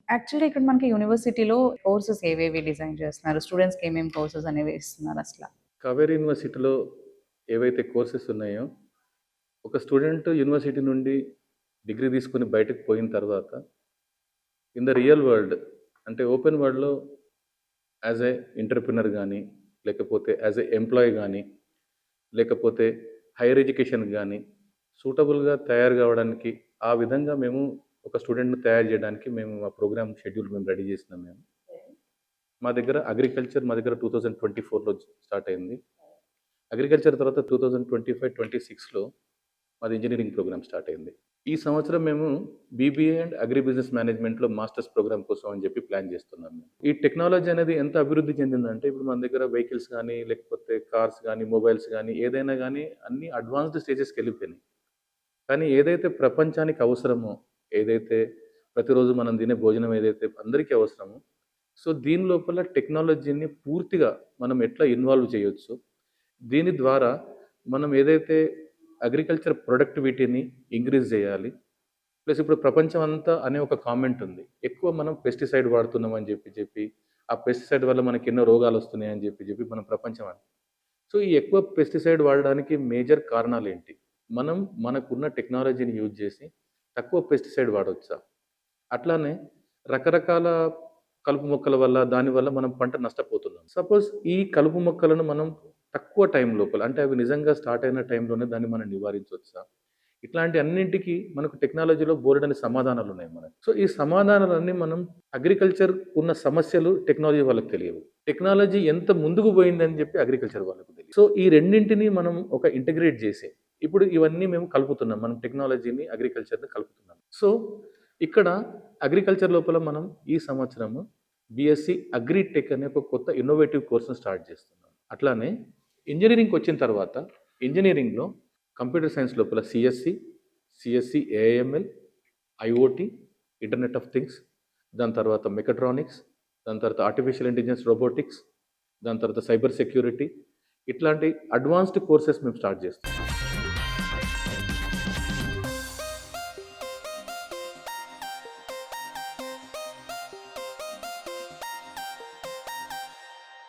Actually ఇక్కడ మనకి యూనివర్సిటీలో కోర్సెస్ ఏవేవి డిజైన్ చేస్తున్నారు? స్టూడెంట్స్‌కి ఏమేం కోర్సెస్ అనేవి ఇస్తున్నారు అసల? కావేరీ యూనివర్సిటీలో ఏవైతే కోర్సెస్ ఉన్నాయో, ఒక స్టూడెంట్ యూనివర్సిటీ నుండి డిగ్రీ తీసుకొని బయటకు పోయిన తర్వాత, ఇన్ ద రియల్ వరల్డ్ అంటే ఓపెన్ వరల్డ్‌లో యాజ్ ఎ ఎంటర్‌ప్రెన్యూర్ గానీ, లేకపోతే యాజ్ ఎ ఎంప్లాయీ గానీ, లేకపోతే హైయర్ ఎడ్యుకేషన్‌కి గానీ, సూటబుల్‌గా తయారు కావడానికి, ఆ విధంగా మేము ఒక స్టూడెంట్‌ని తయారు చేయడానికి మేము ఆ ప్రోగ్రామ్ షెడ్యూల్ మేము రెడీ చేసినాం మేము. మా దగ్గర అగ్రికల్చర్ మా దగ్గర 2024లో స్టార్ట్ అయింది. అగ్రికల్చర్ తర్వాత 2025, 26లో మాది ఇంజినీరింగ్ ప్రోగ్రామ్ స్టార్ట్ అయింది. ఈ సంవత్సరం మేము బీబీఏ అండ్ అగ్రి బిజినెస్ మేనేజ్మెంట్‌లో మాస్టర్స్ ప్రోగ్రామ్ కోసం అని చెప్పి ప్లాన్ చేస్తున్నాం మేము. ఈ టెక్నాలజీ అనేది ఎంత అభివృద్ధి చెందిందంటే, ఇప్పుడు మన దగ్గర వెహికల్స్ గానీ, లేకపోతే కార్స్ గానీ, మొబైల్స్ గానీ, ఏదైనా గానీ అన్నీ అడ్వాన్స్‌డ్ స్టేజెస్‌కెళ్ళిపోయినాయి. కానీ ఏదైతే ప్రపంచానికి అవసరమో, ఏదైతే ప్రతిరోజు మనం తినే భోజనం ఏదైతే అందరికీ అవసరమో, సో దీని లోపల టెక్నాలజీని పూర్తిగా మనం ఎట్లా ఇన్వాల్వ్ చేయొచ్చు, దీని ద్వారా మనం ఏదైతే అగ్రికల్చర్ ప్రొడక్టివిటీని ఇంక్రీజ్ చేయాలి. ప్లస్ ఇప్పుడు ప్రపంచం అంతా అనే ఒక కామెంట్ ఉంది. ఎక్కువ మనం పెస్టిసైడ్ వాడుతున్నాం అని చెప్పి, ఆ పెస్టిసైడ్ వల్ల మనకి ఎన్నో రోగాలు వస్తున్నాయి అని చెప్పి మనం ప్రపంచం అంతా. సో ఈ ఎక్కువ పెస్టిసైడ్ వాడడానికి మేజర్ కారణాలేంటి? మనం మనకున్న టెక్నాలజీని యూజ్ చేసి తక్కువ పెస్టిసైడ్ వాడొచ్చా? అట్లానే రకరకాల కలుపు మొక్కల వల్ల, దానివల్ల మనం పంట నష్టపోతున్నాం. సపోజ్ ఈ కలుపు మొక్కలను మనం తక్కువ టైం లోపల, అంటే అవి నిజంగా స్టార్ట్ అయిన టైంలోనే దాన్ని మనం నివారించవచ్చా? ఇట్లాంటి అన్నింటికి మనకు టెక్నాలజీలో బోలెడన్ని సమాధానాలున్నాయి మనకు. సో ఈ సమాధానాలన్నీ మనం అగ్రికల్చర్ ఉన్న సమస్యలు టెక్నాలజీ వాళ్ళకి తెలియవు. టెక్నాలజీ ఎంత ముందుకు పోయిందని చెప్పి అగ్రికల్చర్ వాళ్ళకు తెలియదు. సో ఈ రెండింటిని మనం ఒక ఇంటిగ్రేట్ చేసి, ఇప్పుడు ఇవన్నీ మేము కలుపుతున్నాం. మనం టెక్నాలజీని, అగ్రికల్చర్‌ని కలుపుతున్నాం. సో ఇక్కడ అగ్రికల్చర్ లోపల మనం ఈ సంవత్సరము బీఎస్సీ అగ్రిటెక్ అనే ఒక కొత్త ఇన్నోవేటివ్ కోర్స్‌ని స్టార్ట్ చేస్తున్నాం. అట్లానే ఇంజినీరింగ్‌కి వచ్చిన తర్వాత ఇంజినీరింగ్‌లో కంప్యూటర్ సైన్స్ లోపల CSC, AIML, IoT, internet of things, దాని తర్వాత మెకాట్రానిక్స్, దాని తర్వాత ఆర్టిఫిషియల్ ఇంటెలిజెన్స్, రోబోటిక్స్, దాని తర్వాత సైబర్ సెక్యూరిటీ, ఇట్లాంటి అడ్వాన్స్డ్ కోర్సెస్ మేము స్టార్ట్ చేస్తున్నాం.